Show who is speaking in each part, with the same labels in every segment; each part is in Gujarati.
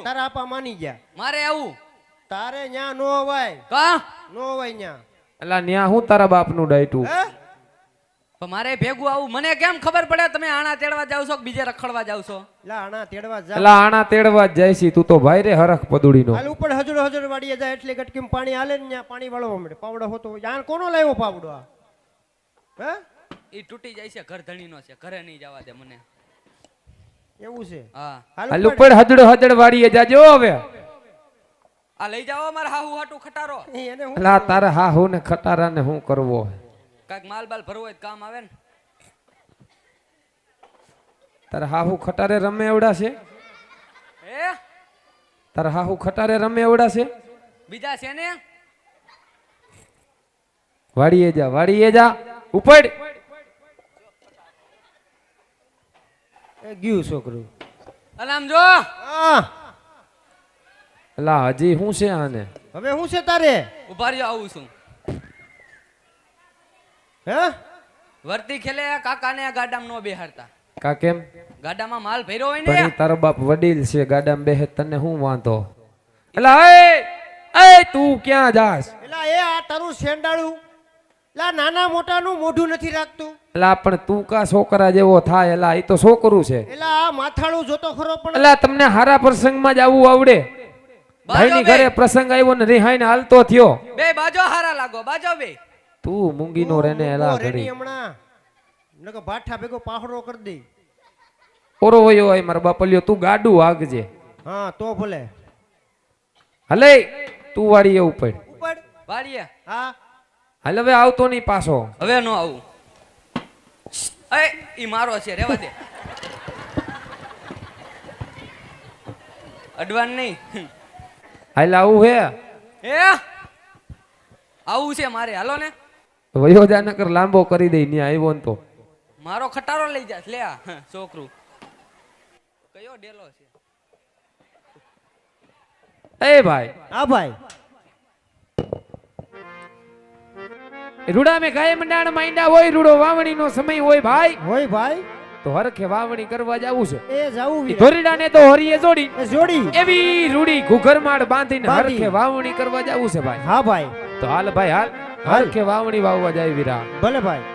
Speaker 1: તારા આપા માની ગયા.
Speaker 2: મારે આવું
Speaker 1: તારે ન્યા નો હોય.
Speaker 2: કા
Speaker 1: નો હોય ન્યા.
Speaker 3: એલા ન્યા હું તારા બાપનું ડાયટું.
Speaker 1: હે?
Speaker 2: પણ મારે ભેગું આવું. મને કેમ ખબર પડે તમે આણા તેડવા જાવ છો કે બીજે રખડવા જાવ છો?
Speaker 1: લા આણા તેડવા જા.
Speaker 3: એલા આણા તેડવા જ જાય છે તું તો ભાઈ રે હરખ પદુડીનો.
Speaker 1: હાલ ઉપર હજડ વાડીએ જાય એટલે ગટકીમાં પાણી હાલે ને ન્યા પાણી વાળવા મળે. પાવડો હોતો યાર કોનો લાવ્યો પાવડો આ? હે?
Speaker 2: ઈ તૂટી જાય છે, ઘર ધણીનો છે, ઘરે નહીં જવા દે મને.
Speaker 1: એવું છે?
Speaker 2: હા
Speaker 3: હાલ ઉપર હજડ વાડીએ જાજો હવે.
Speaker 2: આ લઈ જાઓ મારા હાહુ હાટુ ખટારો.
Speaker 1: એને હું
Speaker 3: એલા તારા હાહુ ને ખટારા ને શું કરવો?
Speaker 2: કાક માલ બાલ ભરવો હોય તો કામ આવે ને.
Speaker 3: તારા હાહુ ખટારે રમે એવડા છે?
Speaker 2: હે
Speaker 3: તારા હાહુ ખટારે રમે એવડા છે?
Speaker 2: બીજા છે ને?
Speaker 3: વાડીએ જા ઉપર.
Speaker 1: એ ગયું છોકરું.
Speaker 2: અલામ જો
Speaker 1: હા
Speaker 3: એલા હજી શું છે આને?
Speaker 1: હવે શું છે તારે?
Speaker 2: ઉભા રહ્યો આવું છું.
Speaker 1: હે?
Speaker 2: વર્તી ખેલે કાકાને ગાડામાં નો બેહાડતા.
Speaker 3: કા કેમ?
Speaker 2: ગાડામાં માલ ભર્યો હોય
Speaker 3: પણ
Speaker 2: ને.
Speaker 3: ઈ તારો બાપ વડીલ છે, ગાડામાં બેહે તને શું વાંધો? એલા એ તું ક્યાં જાસ?
Speaker 1: એલા એ આ તારું સેંડાળું લા નાના મોટાનું મોઢું નથી રાખતું.
Speaker 3: એલા પણ તું કા છોકરા જેવો થાય? એલા ઈ તો છોકરું છે.
Speaker 1: એલા આ માથાળું જોતો ખરો પણ.
Speaker 3: એલા તમને હારા પ્રસંગમાં જ આવવું આવડે? ભાઈની ઘરે પ્રસંગ આવ્યો ને રિહાઈને હાલતો થયો.
Speaker 2: બે બાજો હારા લાગો, બાજો બે.
Speaker 3: તું મૂંગીનો રેને એલા
Speaker 1: રેની
Speaker 3: ઘડી.
Speaker 1: હમણાં નકો ભાઠા ભેગો પાહડો કરી દે.
Speaker 3: ઓરો વયો હોય મારા બાપલિયો, તું ગાડું વાગજે.
Speaker 1: હા તો ભલે.
Speaker 3: હલે તું વાડીએ ઉપર.
Speaker 1: ઉપર
Speaker 2: વાડીએ.
Speaker 1: હા
Speaker 3: હાલ હવે આવતો નહીં પાછો.
Speaker 2: હવે નો આવું. એ ઈ મારો છે, રેવા દે. અડવાન નહીં.
Speaker 3: હાલ આવું હે?
Speaker 2: એ આવું છે મારે, હાલો ને.
Speaker 3: વયો જાનકર લાંબો કરી દઈ ન્યા આવ્યો ને તો.
Speaker 2: મારો ખટારો લઈ જા લે આ છોકરું. કયો ડેલો છે?
Speaker 3: એ ભાઈ.
Speaker 1: હા ભાઈ.
Speaker 3: રૂડા મે ગાય મંડાણ માંડ્યા હોય, રૂડો વાવણી નો સમય હોય ભાઈ.
Speaker 1: હોય ભાઈ.
Speaker 3: તો હરખે વાવણી કરવા જાવું છે.
Speaker 1: એ જાવું વીરા.
Speaker 3: ધોરીડા ને તો હરીએ જોડી.
Speaker 1: એ જોડી.
Speaker 3: એવી રૂડી ઘુઘરમાડ બાંધીને
Speaker 1: બાંધી.
Speaker 3: હરખે વાવણી કરવા જાવું છે ભાઈ.
Speaker 1: હા ભાઈ.
Speaker 3: તો હાલ ભાઈ હાલ.
Speaker 1: હાલ.
Speaker 3: હરખે વાવણી વાવવા જાય વીરા.
Speaker 1: ભલે ભાઈ.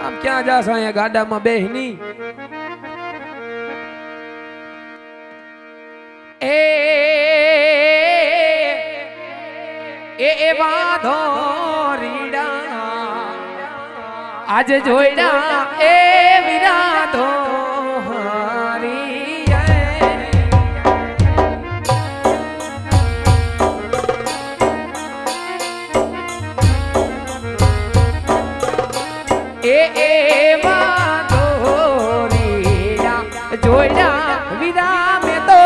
Speaker 3: આમ ક્યાં જાસ અહીંયા ગાડામાં બેહની? એ બાંધો રીડા આજે જોઈડા એ વીરા ધોરી એ બાંધો રીડા જોઈડા વીરા મે તો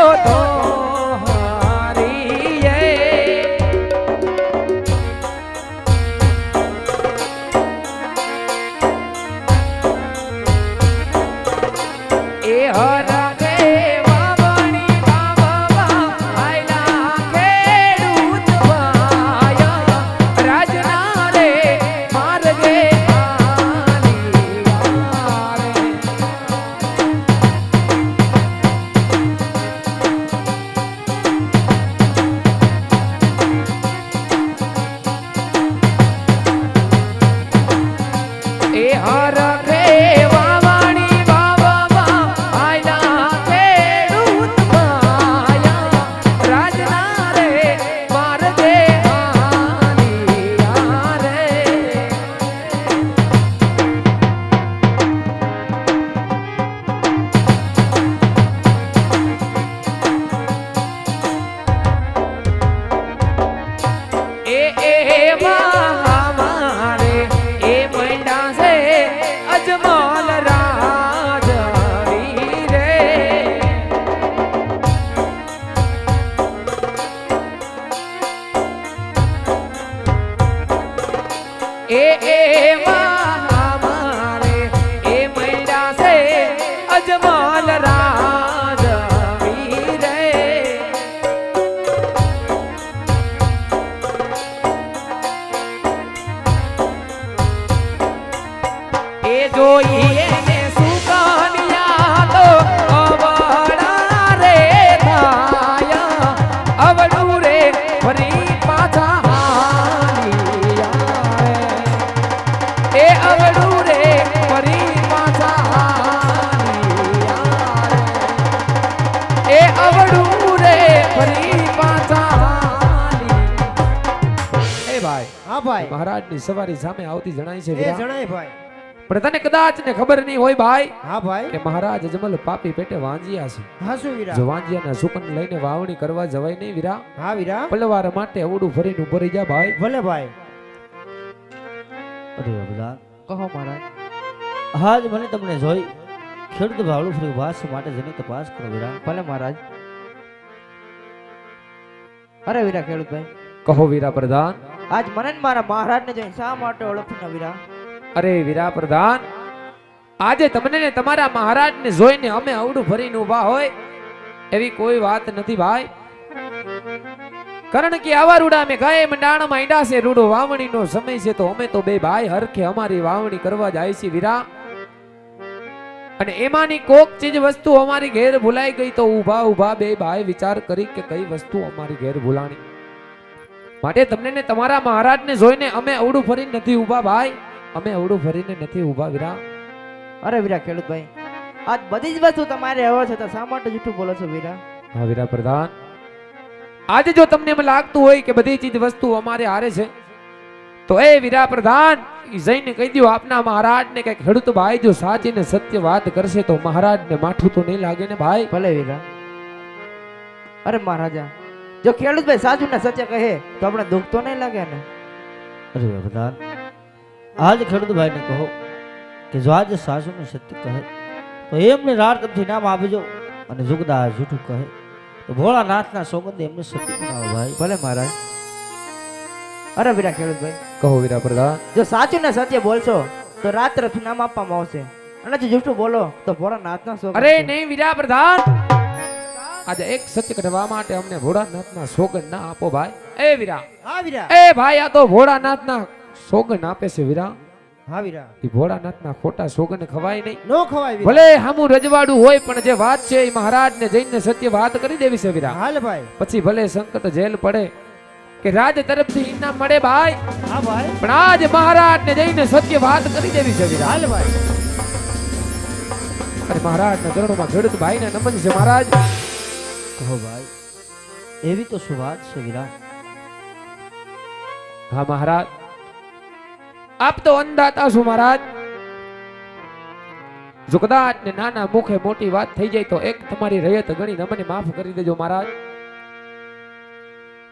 Speaker 3: જોઈએ ને સુકાનિયા તો અવડા ભાઈ
Speaker 1: હા ભાઈ
Speaker 3: મહારાજની સવારી સામે આવતી જણાય છે
Speaker 1: એ
Speaker 3: વીરા
Speaker 1: જણાય ભાઈ
Speaker 3: પણ તને કદાચ ને ખબર નહીં હોય ભાઈ
Speaker 1: હા ભાઈ
Speaker 3: કે મહારાજ અજમલ પાપી પેટે વાંજ્યા છે
Speaker 1: હા શું વીરા
Speaker 3: જો વાંજ્યાના સુકન લઈને વાવણી કરવા જવાય નહીં વીરા
Speaker 1: હા વીરા
Speaker 3: પલવાર માટે અવડું ફરીને ઉભો રહી જા ભાઈ
Speaker 1: ભલે ભાઈ
Speaker 4: અરે બધા
Speaker 2: કહો મહારાજ
Speaker 4: આજ મને તમને જોઈ ખેડૂત ભાવડું ફરી વાસ માટે જની તપાસ કરો વીરા.
Speaker 2: ભલે મહારાજ. અરે વીરા ખેડૂતભાઈ,
Speaker 3: કહો વીરા પ્રધાન.
Speaker 2: આજ મને ને મારા મહારાજને જોઈને શા માટે ઓળખના વીરા?
Speaker 3: અરે વીરા પ્રધાન, આજે તમને ને તમારા મહારાજને જોઈને અમે અવડું ભરીને ઊભા હોય એવી કોઈ વાત નથી ભાઈ. કારણ કે આવા રૂડા અમે ગાય મંડાણ માંડ્યા છે, રૂડો વાવણીનો સમય છે, તો અમે તો બે ભાઈ હરખે અમારી વાવણી કરવા જાય છે વીરા. અને એમાંની કોક ચીજ વસ્તુ અમારી ઘેર ભૂલાઈ ગઈ તો ઊભા ઊભા બે ભાઈ વિચાર કરી કે કઈ વસ્તુ અમારી ઘેર ભૂલાણી. માટે તમને ને તમારા મહારાજને જોઈને અમે અવડું ફરીને નથી ઊભા ભાઈ, અમે અવડું ફરીને નથી ઊભા વીરા.
Speaker 2: અરે વીરા ખેડૂતભાઈ, આજ બધી જ વસ્તુ તમારે હવે છે તો શા માટે જૂઠું બોલો છો વીરા?
Speaker 3: હા વીરા પ્રધાન, આજે જો તમને એમ લાગતું હોય કે બધી ચીજ વસ્તુ અમારે હારે છે તો એ વીરા પ્રધાન જઈને કહી દો આપના મહારાજને કે ખેડૂત ભાઈ જો સાચી ને સત્ય વાત કરશે તો મહારાજને માઠું તો નહીં લાગે ને ભાઈ.
Speaker 2: ભલે વીરા. અરે મહારાજા, જો ખેડૂતભાઈ સાચું ને સત્ય કહે તો આપણે દુઃખ તો નહીં લાગે ને?
Speaker 4: અરે પ્રધાન, આજ ખેડૂત ભાઈને કહો કે જો આજે સાસુ ને સત્ય કહે તો એમને રાત તરફથી નામ આપજો, અને જુગદા જૂઠું કહે તો ભોળાનાથના સોગંદે એમને સત્ય બનાવો ભાઈ.
Speaker 2: ભલે મહારાજ. અરે વીરા ખેડૂતભાઈ,
Speaker 3: કહો વીરા પ્રધાન.
Speaker 2: જો સાચું ને સત્ય બોલશો તો રાત તરફથી નામ આપવામાં આવશે, અને જો જૂઠું બોલો તો ભોળાનાથના સોગંદ.
Speaker 3: અરે નહીં વીરા પ્રધાન, આજે એક સત્ય કરવા માટે અમને ભોળાનાથના સોગંદ ના આપો ભાઈ. એ વીરા,
Speaker 1: હા વીરા,
Speaker 3: એ ભાઈ આ તો ભોળાનાથના સોગંદ આપે છે વીરા.
Speaker 1: હા વીરા,
Speaker 3: એ ભોળાનાથના ખોટા સોગંદ ખવાય નહીં.
Speaker 1: નો ખવાય વીરા.
Speaker 3: ભલે હામું રજવાડું હોય પણ જે વાત છે એ મહારાજને જઈને સત્ય વાત કરી દેવી છે વીરા.
Speaker 1: હાલ ભાઈ.
Speaker 3: પછી ભલે સંકટ જેલ પડે કે રાજ તરફથી ઇનામ મળે ભાઈ,
Speaker 1: હા ભાઈ,
Speaker 3: પણ આજ મહારાજને જઈને સત્ય વાત કરી દેવી છે વીરા.
Speaker 1: હાલ ભાઈ.
Speaker 3: અરે મહારાજના ચરણોમાં ખેડૂત ભાઈને નમન છે મહારાજ.
Speaker 4: કહો ભાઈ, એવી તો શું વાત છે વીરા?
Speaker 3: હા મહારાજ, આપ તો અંધાતા છો મહારાજ. જો કદાચ ને નાના મુખે મોટી વાત થઈ જાય તો એક તમારી રયત ગણી મને માફ કરી દેજો મહારાજ.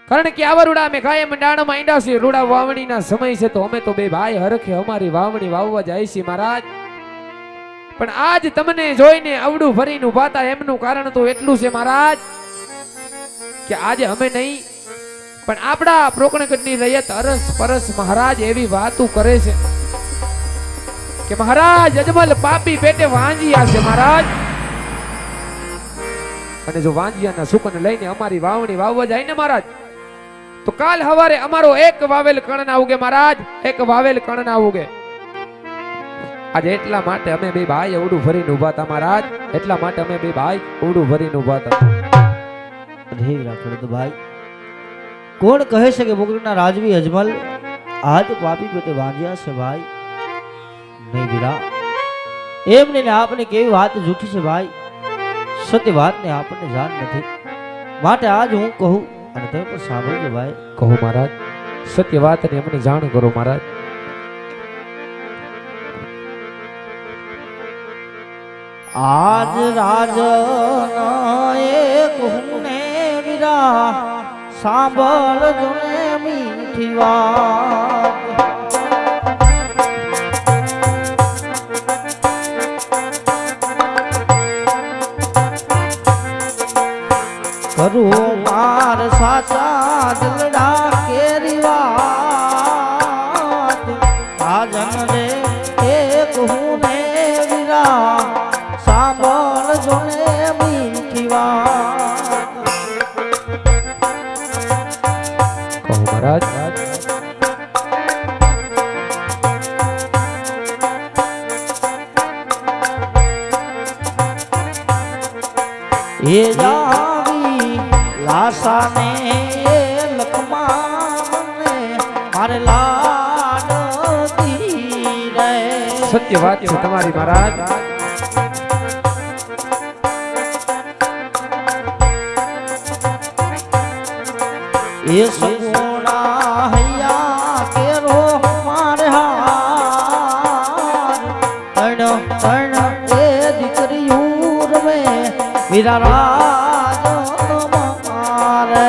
Speaker 3: કારણ કે આવા રૂડા અમે કાયમ ડાણ માંડ્યા છે, રૂડા વાવણીના સમય છે, તો અમે તો બે ભાઈ હરખે અમારી વાવણી વાવવા જાય છે મહારાજ. પણ આજ તમને જોઈને અવડું ભરીને ઉભા હતા એમનું કારણ તો એટલું છે મહારાજ કે આજે અમે નહીં પણ આપણા પ્રોકણગઢની રયત અરસ પરસ મહારાજ એવી વાતો કરે છે કે મહારાજ અજમલ પાપી પેટે વાંજિયા છે મહારાજ. અને જો વાંજિયાના સુકન લઈને અમારી વાવણી વાવવા જાય ને મહારાજ તો કાલ હવારે અમારો એક વાવેલ કણ ના ઉગે મહારાજ, એક વાવેલ કણ ના ઉગે. આજે એટલા માટે અમે બે ભાઈ અવડું ભરીને ઉભા હતા મહારાજ, એટલા માટે અમે બે ભાઈ અવડું ભરીને ઉભા હતા.
Speaker 4: અરે વીરા ખેડૂત ભાઈ, કોણ કહે છે કે મુગલના રાજવી અજમલ આજ પાપી પેટે વાંજ્યા છે ભાઈ? નહીં વીરા, એમને ને આપને કેવી વાત જૂઠી છે ભાઈ, સત્ય વાતને આપણને જાણ નથી. માટે આજ હું કહું અને તમે પણ સાંભળજો ભાઈ.
Speaker 3: કહો મહારાજ, સત્ય વાતને અમને જાણ કરો મહારાજ.
Speaker 4: આજ રાજ એક હું ને વીરા સાંભળજો ને મીઠી વાત. કરું માર સાચા દિલડા કેરી વાત. રાજન રે એક હું ને વીરા સાંભળજો ને મીઠી વાત.
Speaker 3: કહો મહારાજ.
Speaker 4: એ જાવી લાસાને લખમાં મને મારે લાડતી રે.
Speaker 3: સત્ય વાત છે તમારી મહારાજ.
Speaker 4: એ સગુણા હૈયા પણ એ દીકરીયું રમે વીરા રાજ મારે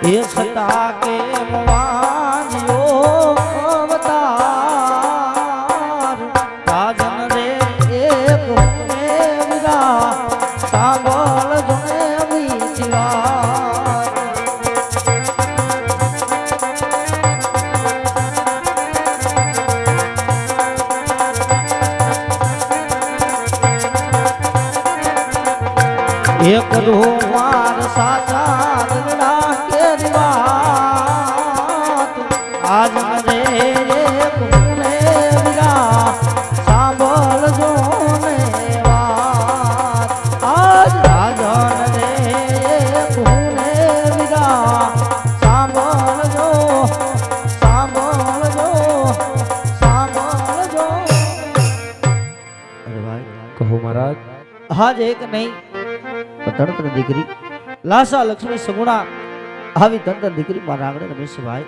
Speaker 4: એ છતાં કે વાંજ્યો અવતાર રાજન રે એક મને વિરા સાંભળજો ને મીઠી વાત એક રૂમાર સાચા દગડા કેરી વાત આજ રે કુને વિરા સાંભળજો ને વાત આજ રાજન રે કુને વિરા સાંભળજો સાંભળજો સાંભળજો અરે ભાઈ
Speaker 3: કહો મહારાજ
Speaker 4: આજ એક નહીં તણતર દીકરી લાસા લક્ષ્મી સગુણા આવી તણતર દીકરી મારા આંગણે રમેશ ભાઈ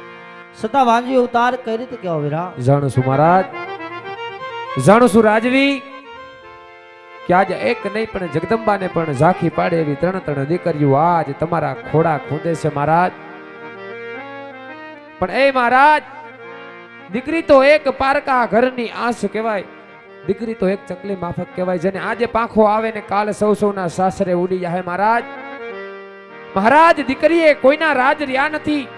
Speaker 4: સતા વાંજી અવતાર કઈ રીતે કેવો વીરા
Speaker 3: જાણું છું મહારાજ જાણું છું રાજવી કે આજે એક નહીં પણ જગદંબાને પણ ઝાંખી પાડે એવી ત્રણ દીકરીઓ આજ તમારા ખોડા ખૂંદે છે મહારાજ પણ એ મહારાજ દીકરી તો એક પારકા ઘરની આંસ કહેવાય દીકરી તો એક ચકલી માફક કહેવાય જેને આજે પાંખો આવે ને કાલે સૌના સાસરે ઉડી જાય મહારાજ મહારાજ દીકરીએ કોઈના રાજ રહ્યા નથી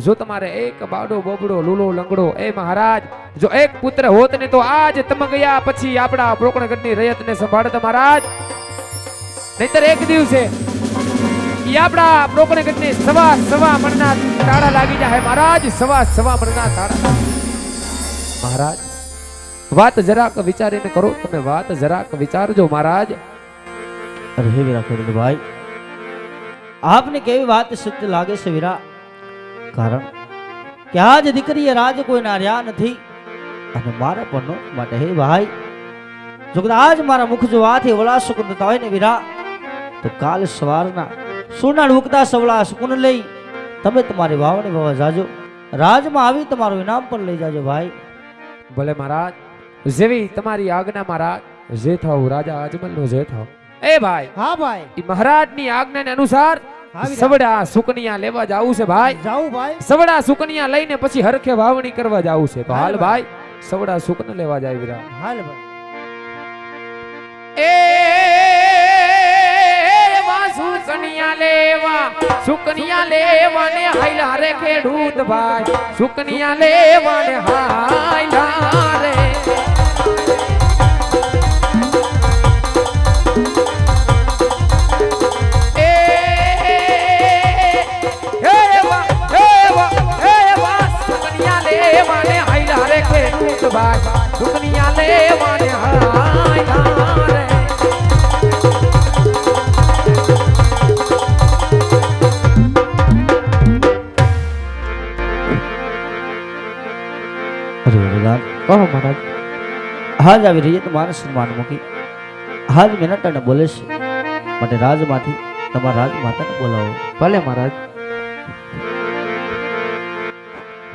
Speaker 3: જો તમારે એક બાડો બોબડો લૂલો લંગડો એ મહારાજ જો એક પુત્ર હોત ને તો આજ તમે ગયા પછી આપણા પ્રોકણગઢની રયતને સંભાળતા મહારાજ નહીતર એક દિવસે ઈ આપણા પ્રોકણગઢને સવા મણના તાળા લાગી જાય મહારાજ સવા મણના તાળા મહારાજ વાત જરાક વિચારીને કરો તમે વાત જરાક વિચારજો મહારાજ
Speaker 4: અરે હે વીરા ખેડૂત ભાઈ આપને કેવી વાત સત્ય લાગે છે વીરા કારણ કે આજ દીકરીએ રાજ કોઈના રહ્યા નથી અને મારા પણ માટે હે ભાઈ જો આજ મારા મુખ જો વાથી વળા સુકુન થતા હોય ને વીરા તો કાલ સવારના સોના ઉગતા સવળા સુકુન લઈ તમે તમારી વાવણી વાવા જાજો રાજમાં આવી તમારું ઇનામ પણ લઈ જાજો ભાઈ
Speaker 3: ભલે મહારાજ જેવી તમારી આજ્ઞા મહારાજ જે થાવ રાજા અજમલનો જે થાવ એ ભાઈ
Speaker 1: હા ભાઈ
Speaker 3: ઈ મહારાજની આજ્ઞાને અનુસાર સવડા સુકનિયા લેવા જાવું છે ભાઈ
Speaker 1: જાઉં ભાઈ
Speaker 3: સવડા સુકનિયા લઈને પછી હરખે વાવણી કરવા જાવું છે તો હાલ ભાઈ સવડા સુકન લેવા જાય વીરા
Speaker 1: હાલ ભાઈ
Speaker 3: એ સુકનિયા લેવા ને હાઈલા રે ખેડૂત ભાઈ સુકનિયા લેવા ને હાઈલા રે સુકનિયા લેવા ને હાઈલા રે
Speaker 4: કહો મહારાજ હાજ આવી રહી તો મારા સન્માન મૂકી હાજ મેનટાને બોલે છે માટે રાજમાંથી તમારા રાજમાતાને બોલાવો
Speaker 2: ભલે મહારાજ